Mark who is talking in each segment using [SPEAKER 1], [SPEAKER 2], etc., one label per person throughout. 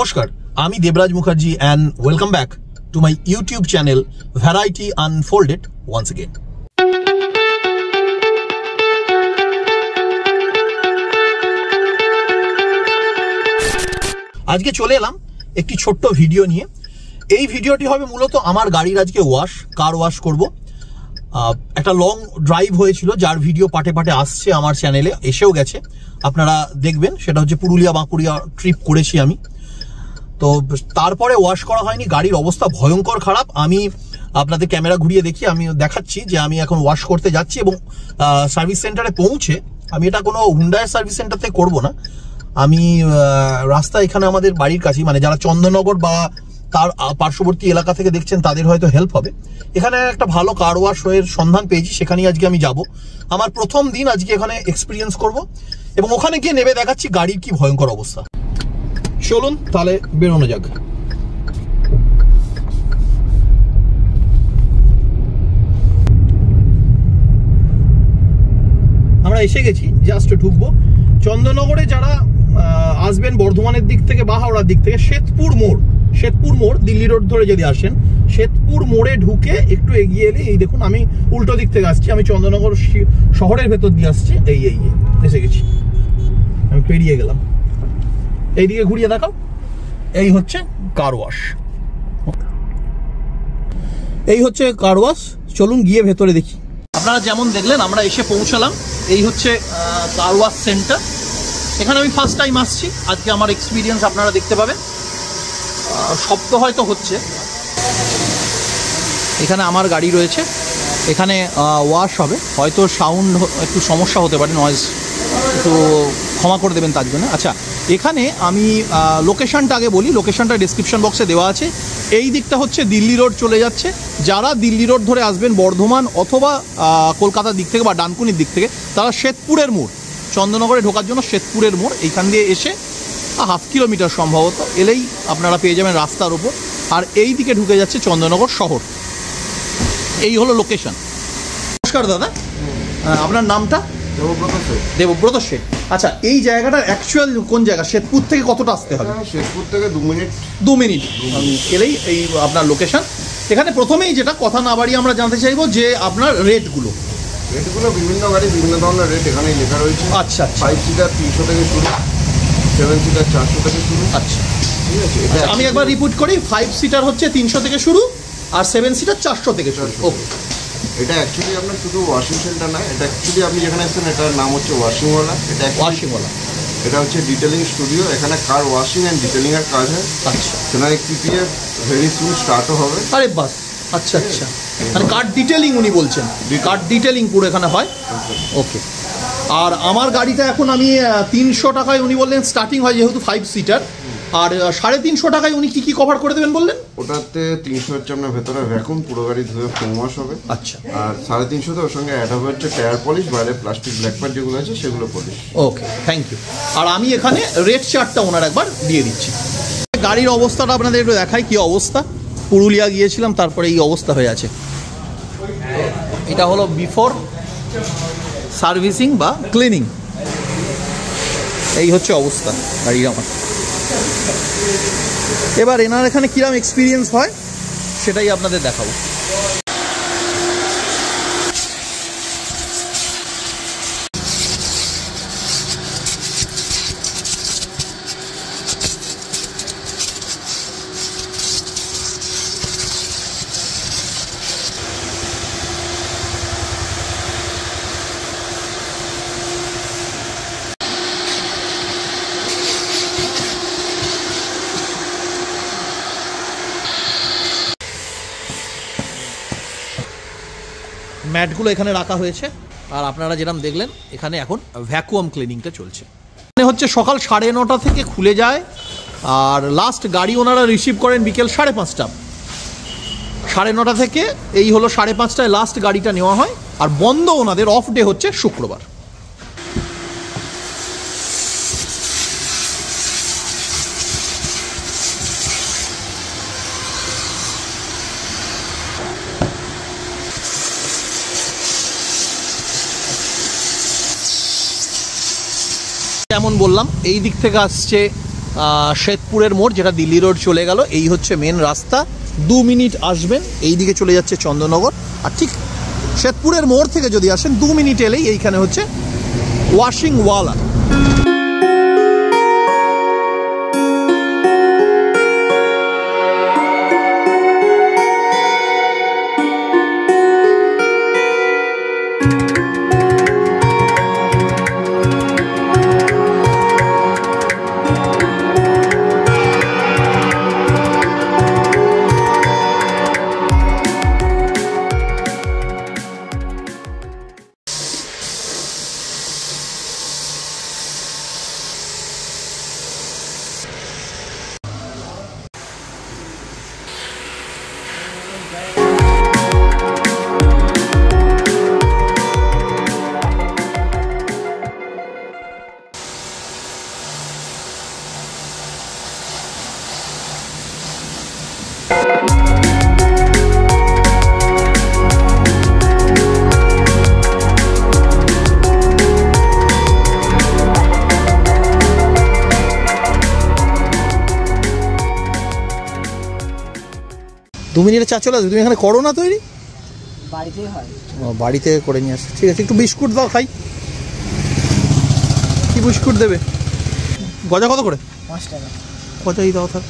[SPEAKER 1] নমস্কার, আমি Debraj Mukherjee and welcome back to my YouTube channel Variety Unfolded once again. আজকে চলে এলাম একটি ছোট্ট ভিডিও নিয়ে। এই ভিডিওটি হবে মূলত আমার গাড়ির আজকে কার ওয়াশ করব। একটা লং ড্রাইভ হয়েছিল, যার ভিডিও পাটে পাটে আসছে আমার চ্যানেলে, এসেও গেছে, আপনারা দেখবেন। সেটা হচ্ছে পুরুলিয়া বাঁকুড়িয়া ট্রিপ করেছি আমি। তো তারপরে ওয়াশ করা হয়নি, গাড়ির অবস্থা ভয়ঙ্কর খারাপ। আমি আপনাদের ক্যামেরা ঘুরিয়ে দেখি, আমি দেখাচ্ছি যে আমি এখন ওয়াশ করতে যাচ্ছি এবং সার্ভিস সেন্টারে পৌঁছে, আমি এটা কোনো হুন্ডায়ের সার্ভিস সেন্টার থেকে করবো না, আমি রাস্তা এখানে আমাদের বাড়ির কাছেই, মানে যারা চন্দননগর বা তার পার্শ্ববর্তী এলাকা থেকে দেখছেন তাদের হয়তো হেল্প হবে। এখানে একটা ভালো কার ওয়াশ এর সন্ধান পেয়েছি, সেখানেই আজকে আমি যাব। আমার প্রথম দিন আজকে এখানে এক্সপিরিয়েন্স করব এবং ওখানে গিয়ে নেবে দেখাচ্ছি গাড়ির কি ভয়ঙ্কর অবস্থা। চলুন তাহলে বেরোনো যাক। আমরা এসে গেছি, জাস্ট ঢুকবো। চন্দননগরে যারা আসবেন বর্ধমানের দিক থেকে বা হাওড়ার দিক থেকে, শ্বেতপুর মোড় দিল্লি রোড ধরে যদি আসেন, শ্বেতপুর মোড়ে ঢুকে একটু এগিয়ে এলে, এই দেখুন আমি উল্টো দিক থেকে আসছি, আমি চন্দননগর শহরের ভেতর দিয়ে আসছি। এই এসে গেছি, আমি পেরিয়ে গেলাম। এইদিকে ঘুরিয়ে দেখাও, এই হচ্ছে কার ওয়াশ। এই হচ্ছে কার ওয়াশ, চলুন গিয়ে ভেতরে দেখি। আপনারা যেমন দেখলেন আমরা এসে পৌঁছালাম, এই হচ্ছে কার ওয়াশ সেন্টার। এখানে আমি ফার্স্ট টাইম আসছি, আজকে আমার এক্সপিরিয়েন্স আপনারা দেখতে পাবেন। শব্দ হয়তো হচ্ছে, এখানে আমার গাড়ি রয়েছে, এখানে ওয়াশ হবে, হয়তো সাউন্ড একটু সমস্যা হতে পারে, নয়েজ একটু ক্ষমা করে দেবেন তার জন্য। আচ্ছা, এখানে আমি লোকেশনটা আগে বলি, লোকেশনটা ডিসক্রিপশন বক্সে দেওয়া আছে। এই দিকটা হচ্ছে দিল্লি রোড চলে যাচ্ছে। যারা দিল্লি রোড ধরে আসবেন বর্ধমান অথবা কলকাতার দিক থেকে বা ডানকুনির দিক থেকে, তারা শ্বেতপুরের মোড়, চন্দননগরে ঢোকার জন্য শ্বেতপুরের মোড়, এইখান দিয়ে এসে হাফ কিলোমিটার সম্ভবত এলেই আপনারা পেয়ে যাবেন রাস্তার উপর। আর এই দিকে ঢুকে যাচ্ছে চন্দননগর শহর। এই হলো লোকেশন। নমস্কার দাদা, আপনার নামটা? দেবব্রত শেঠ। আচ্ছা, এই জায়গাটার অ্যাকচুয়াল কোন জায়গা? শ্বেতপুর থেকে কতটা আসতে হবে?
[SPEAKER 2] শ্বেতপুর থেকে
[SPEAKER 1] 2 মিনিট এলেই এই আপনার লোকেশন। এখানে প্রথমেই যেটা কথা না বাড়িয়ে আমরা জানতে চাইবো যে আপনার রেটগুলো
[SPEAKER 2] বিভিন্ন গাড়ি বিভিন্ন ধরনের রেট এখানেই লেখা রয়েছে। আচ্ছা, 5 সিটার 300 থেকে শুরু, 7 সিটার 400 থেকে শুরু।
[SPEAKER 1] আচ্ছা, ঠিক আছে। আমি একবার রিপিট করি, 5 সিটার হচ্ছে 300 থেকে শুরু আর 7 সিটার 400 থেকে শুরু। ওকে,
[SPEAKER 2] এটা অ্যাকচুয়ালি আপনার শুধু ওয়াশিং সেন্টার না, এটা অ্যাকচুয়ালি আপনি যেখানে এসেছেন এটার নাম হচ্ছে ওয়াশিংওয়ালা। এটা হচ্ছে ডিটেলিং স্টুডিও। এখানে কার ওয়াশিং অ্যান্ড ডিটেলিং এর কাজ হয়। আচ্ছা, সেখানে পিপিএফ ভেরি সুন স্টার্টও হবে।
[SPEAKER 1] আরে বাস, আচ্ছা আচ্ছা, মানে কার ডিটেলিং উনি বলছেন, কার ডিটেলিং পুরো এখানে হয়। ওকে, আর আমার গাড়িটা এখন আমি 300 টাকায় উনি বললেন স্টার্টিং হয়, যেহেতু 5 সিটার। আর 350 টাকায় উনি কি কভার করে দেবেন বললেন?
[SPEAKER 2] ওটাতে 300 হচ্ছে আপনার ভেতরে ভ্যাকুম, পুরো গাড়ি ধুয়ে ফোম ওয়াশ হবে।
[SPEAKER 1] আচ্ছা, আর
[SPEAKER 2] 350 ওর সঙ্গে অ্যাড হবে হচ্ছে টায়ার পলিশ, বাইরে প্লাস্টিক ব্ল্যাক পার্ট যেগুলো আছে সেগুলো পলিশ।
[SPEAKER 1] Okay, thank you. আর আমি এখানে রেড চার্টটা ওনার একবার দিয়ে দিচ্ছি। গাড়ির অবস্থাটা আপনাদের একটু দেখাই, কি অবস্থা। পুরুলিয়া গিয়েছিলাম, তারপরে এই অবস্থা হয়ে আছে। এটা হলো বিফোর সার্ভিসিং বা ক্লিনিং। এই হচ্ছে অবস্থা গাড়ির আমার। এবার এনার এখানে কিরকম এক্সপিরিয়েন্স হয় সেটাই আপনাদের দেখাবো। ম্যাটগুলো এখানে রাখা হয়েছে, আর আপনারা যেরকম দেখলেন এখানে এখন ভ্যাকুয়াম ক্লিনিংটা চলছে। মানে হচ্ছে সকাল 9:30 থেকে খুলে যায়, আর লাস্ট গাড়ি ওনারা রিসিভ করেন বিকেল 5:30। 9:30 থেকে এই হলো 5:30টায় লাস্ট গাড়িটা নেওয়া হয়। আর বন্ধ ওনাদের, অফ ডে হচ্ছে শুক্রবার। যেমন বললাম এই দিক থেকে আসছে শ্বেতপুরের মোড়, যেটা দিল্লি রোড চলে গেল। এই হচ্ছে মেন রাস্তা, 2 মিনিট আসবেন এই দিকে চলে যাচ্ছে চন্দননগর। আর ঠিক শ্বেতপুরের মোড় থেকে যদি আসেন 2 মিনিট এলেই এইখানে হচ্ছে ওয়াশিংওয়ালা। দু মিনিটে চা চলে আসবে। তুমি এখানে করো না তৈরি?
[SPEAKER 3] বাড়িতেই হয়।
[SPEAKER 1] ও, বাড়িতে করে নিয়ে আসো, ঠিক আছে। একটু বিস্কুট দাও খাই। কি বিস্কুট দেবে? গজা কত করে?
[SPEAKER 3] 5 টাকা।
[SPEAKER 1] গজাই দাও থাক।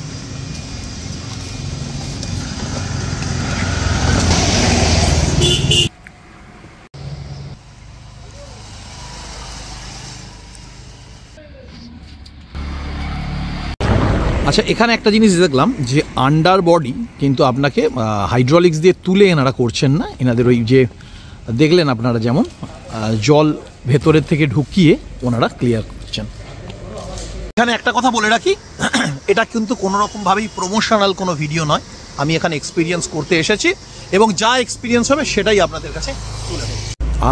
[SPEAKER 1] আচ্ছা, এখানে একটা জিনিস দেখলাম যে আন্ডার বডি কিন্তু আপনাকে হাইড্রোলিক্স দিয়ে তুলে এনারা করছেন না। এনাদের ওই যে দেখলেন আপনারা যেমন জল ভেতরের থেকে ঢুকিয়ে ওনারা ক্লিয়ার করছেন। এখানে একটা কথা বলে রাখি, এটা কিন্তু কোনো রকমভাবেই প্রমোশনাল কোনো ভিডিও নয়। আমি এখানে এক্সপিরিয়েন্স করতে এসেছি এবং যা এক্সপিরিয়েন্স হবে সেটাই আপনাদের কাছে তুলে দেবো।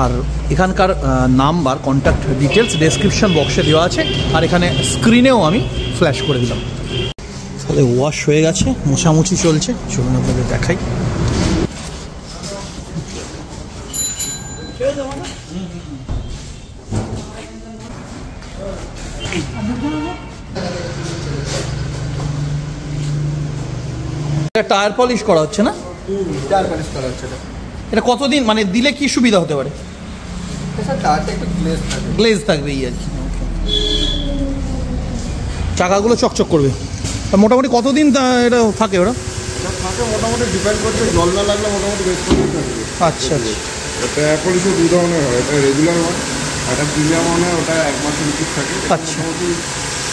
[SPEAKER 1] আর এখানকার নাম্বার, কন্ট্যাক্ট ডিটেলস ডেসক্রিপশন বক্সে দেওয়া আছে, আর এখানে স্ক্রিনেও আমি ফ্ল্যাশ করে দিলাম। তাহলে ওয়াশ হয়ে গেছে, মোছামুছি চলছে, চলুন আপনাদের দেখাই। টায়ার পলিশ করা হচ্ছে না?
[SPEAKER 3] টায়ার পলিশ করা হচ্ছে।
[SPEAKER 1] এটা কতদিন মানে দিলে কি সুবিধা হতে পারে?
[SPEAKER 3] টায়ারটা একটু গ্লেজ থাকবে।
[SPEAKER 1] গ্লেজ থাকবে এই আর কি। চাকাগুলো চকচক করবে। মোটামুটি কতদিন এটা থাকে ওরা?
[SPEAKER 2] এটা থাকে মোটামুটি ডিপেন্ড করছে, জল না লাগলে মোটামুটি বেশ কদিন থাকবে।
[SPEAKER 1] আচ্ছা আচ্ছা।
[SPEAKER 2] টায়ার পলিশও 2 ধরনের হয়, এটা রেগুলার হয়, এটা প্রিমিয়াম হয়, ওটা 1 মাসের লিকুইড থাকে।
[SPEAKER 1] আচ্ছা,
[SPEAKER 2] মোটামুটি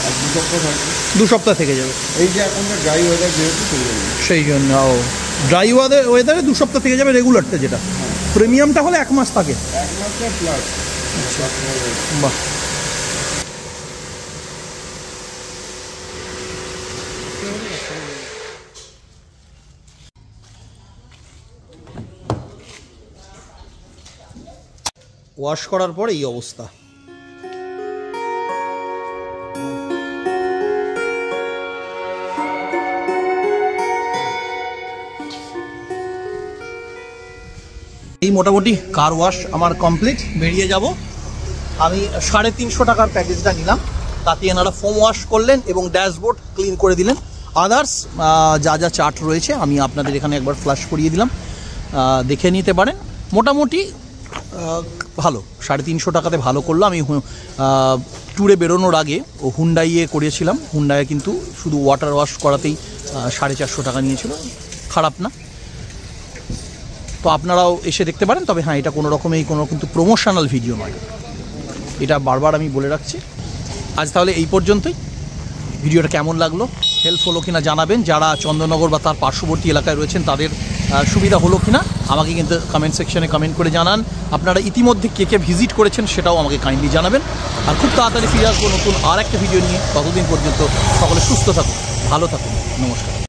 [SPEAKER 2] 1-2 সপ্তাহ থাকে।
[SPEAKER 1] 2 সপ্তাহ থেকে যাবে।
[SPEAKER 2] এই যে এখন ড্রাই ওয়েদার যেহেতু
[SPEAKER 1] সেই জন্য ড্রাই ওয়েদারে 2 সপ্তাহ থেকে যাবে রেগুলারটা, যেটা প্রিমিয়ামটা হলে 1 মাস থাকে।
[SPEAKER 2] 1 মাসটা প্লাস।
[SPEAKER 1] বাহ। ওয়াশ করার পর এই অবস্থা। এই মোটামুটি কার ওয়াশ আমার কমপ্লিট। বেরিয়ে যাব। আমি 350 টাকার প্যাকেজটা নিলাম, তাতে এনারা ফোম ওয়াশ করলেন এবং ড্যাশবোর্ড ক্লিন করে দিলেন। আদার্স যা যা চার্ট রয়েছে আমি আপনাদের এখানে একবার ফ্ল্যাশ করিয়ে দিলাম, দেখে নিতে পারেন। মোটামুটি ভালো, 350 টাকাতে ভালো করলো। আমি ট্যুরে বেরোনোর আগে হুন্ডাইয়ে করিয়েছিলাম, হুন্ডাইয়ে কিন্তু শুধু ওয়াটার ওয়াশ করাতেই 450 টাকা নিয়েছিল, খারাপ না। তো আপনারাও এসে দেখতে পারেন। তবে হ্যাঁ, এটা কোনো রকমেই কোনো কিন্তু প্রমোশনাল ভিডিও নয়, এটা বারবার আমি বলে রাখছি। আজ তাহলে এই পর্যন্তই। ভিডিওটা কেমন লাগলো, হেল্প হলো কিনা জানাবেন। যারা চন্দননগর বা তার পার্শ্ববর্তী এলাকায় রয়েছেন তাদের সুবিধা হলো কিনা আমাকে কিন্তু কমেন্ট সেকশনে কমেন্ট করে জানান। আপনারা ইতিমধ্যে কে কে ভিজিট করেছেন সেটাও আমাকে কাইন্ডলি জানাবেন। আর খুব তাড়াতাড়ি ফিরে আসবো নতুন আর একটা ভিডিও নিয়ে। ততদিন পর্যন্ত সকলে সুস্থ থাকুন, ভালো থাকুন, নমস্কার।